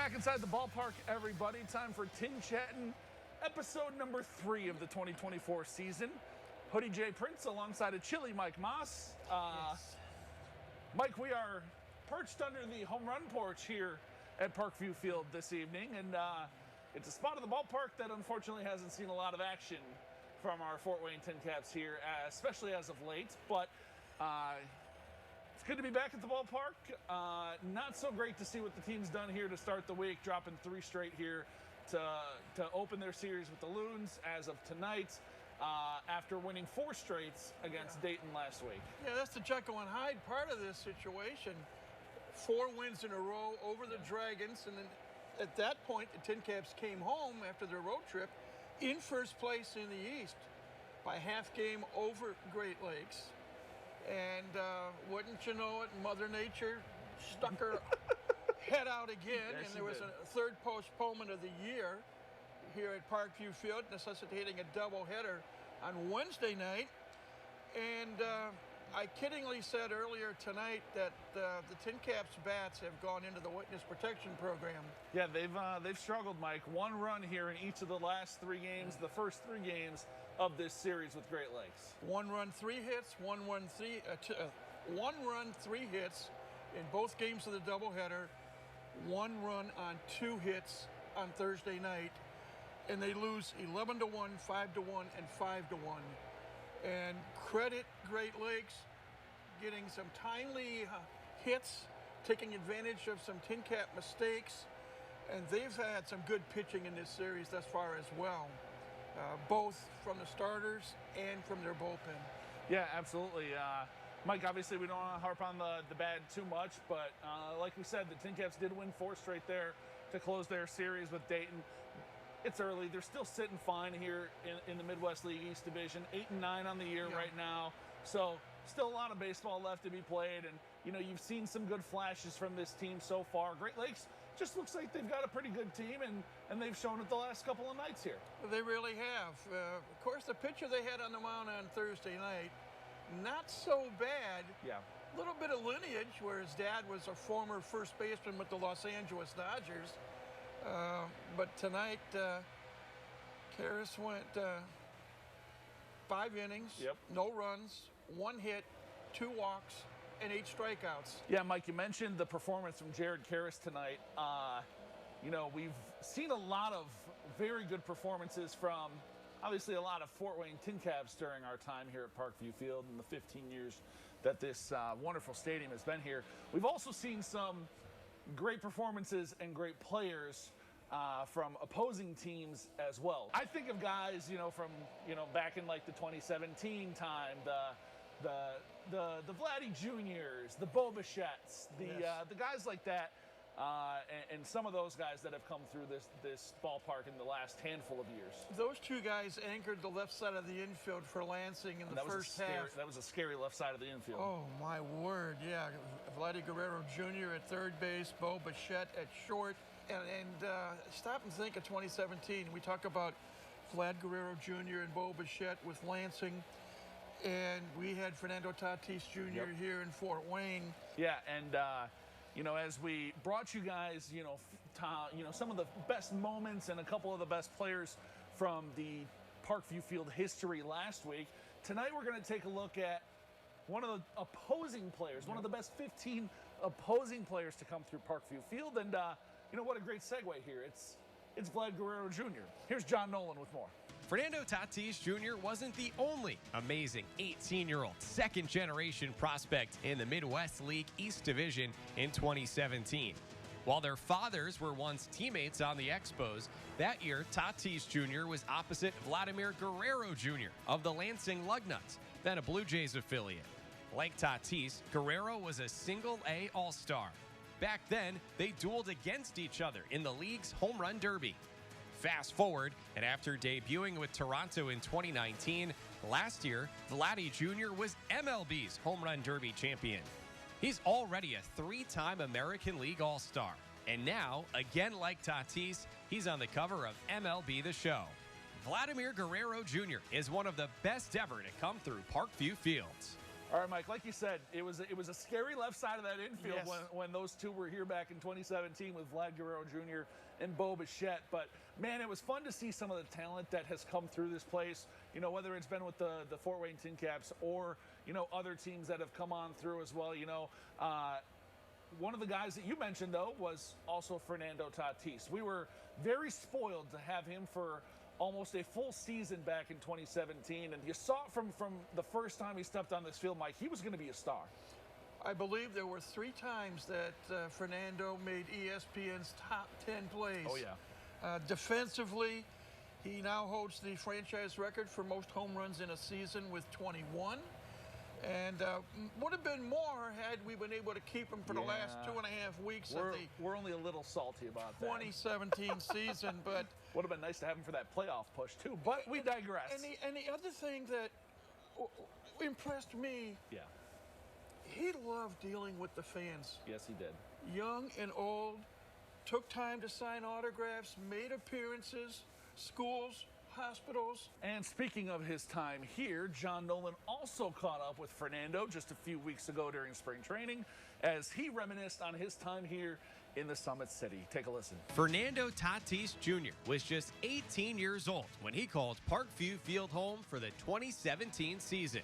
Back inside the ballpark, everybody. Time for TinChattin, episode number 3 of the 2024 season. Hoodie J Prince alongside of Chili Mike Maahs. Yes. Mike, we are perched under the home run porch here at Parkview Field this evening, and it's a spot of the ballpark that unfortunately hasn't seen a lot of action from our Fort Wayne TinCaps here, especially as of late. But it's good to be back at the ballpark. Not so great to see what the team's done here to start the week, dropping 3 straight here to open their series with the Loons as of tonight, after winning 4 straights against Dayton last week. Yeah, that's the Jekyll and Hyde part of this situation. 4 wins in a row over the Dragons, and then at that point, the TinCaps came home after their road trip in first place in the East by half game over Great Lakes. And wouldn't you know it, Mother Nature stuck her head out again, Yes, and there was a third postponement of the year here at Parkview Field, necessitating a doubleheader on Wednesday night. And I kiddingly said earlier tonight that the TinCaps bats have gone into the witness protection program. Yeah, they've struggled, Mike. 1 run here in each of the last 3 games, the first 3 games of this series with Great Lakes. 1 run, 3 hits, 1 run, 3 hits in both games of the doubleheader, 1 run on 2 hits on Thursday night, and they lose 11-1, 5-1, and 5-1. And credit Great Lakes getting some timely hits, taking advantage of some TinCap mistakes, and they've had some good pitching in this series thus far as well, both from the starters and from their bullpen. Yeah, absolutely. Mike, obviously we don't want to harp on the bad too much, but like we said, the TinCaps did win 4 straight there to close their series with Dayton. It's early. They're still sitting fine here in the Midwest League East Division, 8-9 on the year right now. So still a lot of baseball left to be played, and you know, you've seen some good flashes from this team so far. Great Lakes just looks like they've got a pretty good team, and they've shown it the last couple of nights here. They really have. Of course, the pitcher they had on the mound on Thursday night, not so bad. Yeah. A little bit of lineage, where his dad was a former first baseman with the Los Angeles Dodgers. But tonight, Karras went 5 innings, no runs, 1 hit, 2 walks, and 8 strikeouts. Yeah, Mike, you mentioned the performance from Jared Karras tonight. You know, we've seen a lot of very good performances from, obviously, a lot of Fort Wayne TinCaps during our time here at Parkview Field in the 15 years that this wonderful stadium has been here. We've also seen some great performances and great players from opposing teams as well. I think of guys, you know, from, you know, back in like the 2017 time, the Vladdy Juniors, the Bo Bichettes, the guys like that, and some of those guys that have come through this ballpark in the last handful of years. Those 2 guys anchored the left side of the infield for Lansing in the first half. That was a scary left side of the infield. Oh my word, yeah. Vladdy Guerrero Jr. at third base, Bo Bichette at short. And stop and think of 2017. We talk about Vlad Guerrero Jr. and Bo Bichette with Lansing, and we had Fernando Tatis Jr. here in Fort Wayne. Yeah, and you know, as we brought you guys, you know, some of the best moments and a couple of the best players from the Parkview Field history last week, tonight we're going to take a look at one of the opposing players, one of the best 15 opposing players to come through Parkview Field, and you know what a great segue here. It's Vlad Guerrero Jr. Here's John Nolan with more. Fernando Tatis Jr. wasn't the only amazing 18-year-old second-generation prospect in the Midwest League East Division in 2017. While their fathers were once teammates on the Expos, that year Tatis Jr. was opposite Vladimir Guerrero Jr. of the Lansing Lugnuts, then a Blue Jays affiliate. Like Tatis, Guerrero was a single-A All-Star. Back then, they dueled against each other in the league's home run derby. Fast forward, and after debuting with Toronto in 2019, last year, Vladdy Jr. was MLB's home run derby champion. He's already a 3-time American League All-Star. And now, again like Tatis, he's on the cover of MLB The Show. Vladimir Guerrero Jr. is one of the best ever to come through Parkview Fields. All right, Mike, like you said, it was a scary left side of that infield Yes. when those two were here back in 2017 with Vlad Guerrero Jr. and Bo Bichette. But, man, it was fun to see some of the talent that has come through this place, you know, whether it's been with the Fort Wayne TinCaps or, you know, other teams that have come on through as well. You know, one of the guys that you mentioned, though, was also Fernando Tatis. We were very spoiled to have him for almost a full season back in 2017, and you saw it from the first time he stepped on this field, Mike. He was going to be a star. I believe there were 3 times that Fernando made ESPN's top 10 plays. Oh, yeah. Defensively, he now holds the franchise record for most home runs in a season with 21. And would have been more had we been able to keep him for the last 2.5 weeks of the We're only a little salty about that. 2017 season, but Would have been nice to have him for that playoff push, too, but we digress. and the other thing that impressed me, Yeah. he loved dealing with the fans. Yes, he did. Young and old, took time to sign autographs, made appearances, schools, hospitals. And speaking of his time here, John Nolan also caught up with Fernando just a few weeks ago during spring training as he reminisced on his time here in the Summit City. Take a listen. Fernando Tatis Jr. was just 18 years old when he called Parkview Field home for the 2017 season.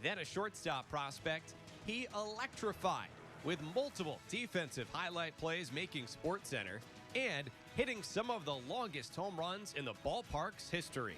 Then a shortstop prospect, he electrified with multiple defensive highlight plays making SportsCenter and hitting some of the longest home runs in the ballpark's history.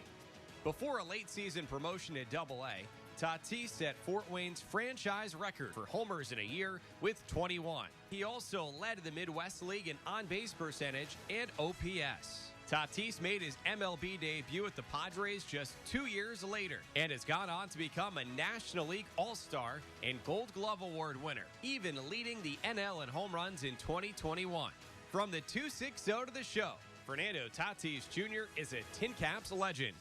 Before a late season promotion to AA, Tatis set Fort Wayne's franchise record for homers in a year with 21. He also led the Midwest League in on-base percentage and OPS. Tatis made his MLB debut at the Padres just 2 years later and has gone on to become a National League All-Star and Gold Glove Award winner, even leading the NL in home runs in 2021. From the 260 to the show, Fernando Tatis Jr. is a TinCaps legend.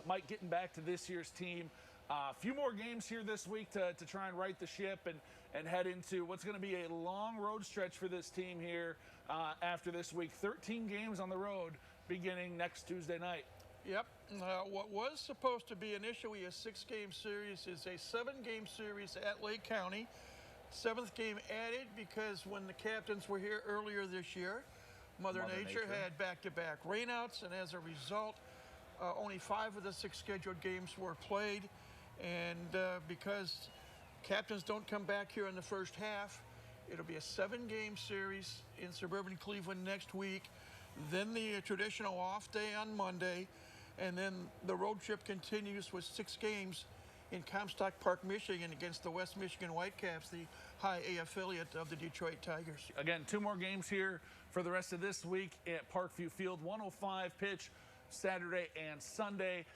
Mike, getting back to this year's team, a few more games here this week to try and right the ship and head into what's going to be a long road stretch for this team here after this week. 13 games on the road beginning next Tuesday night. Yep. What was supposed to be initially a 6-game series is a 7-game series at Lake County. 7th game added because when the captains were here earlier this year, Mother Nature had back-to-back rainouts, and as a result, only 5 of the 6 scheduled games were played. And because captains don't come back here in the first half, it'll be a 7-game series in suburban Cleveland next week, then the traditional off day on Monday, and then the road trip continues with 6 games in Comstock Park, Michigan against the West Michigan Whitecaps, the high A affiliate of the Detroit Tigers. Again, 2 more games here for the rest of this week at Parkview Field. 1:05 pitch Saturday and Sunday.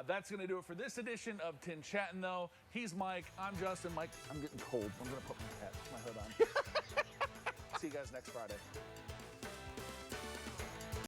That's going to do it for this edition of TinChattin, though. He's Mike. I'm Justin. Mike, I'm getting cold. I'm going to put my hood on. See you guys next Friday.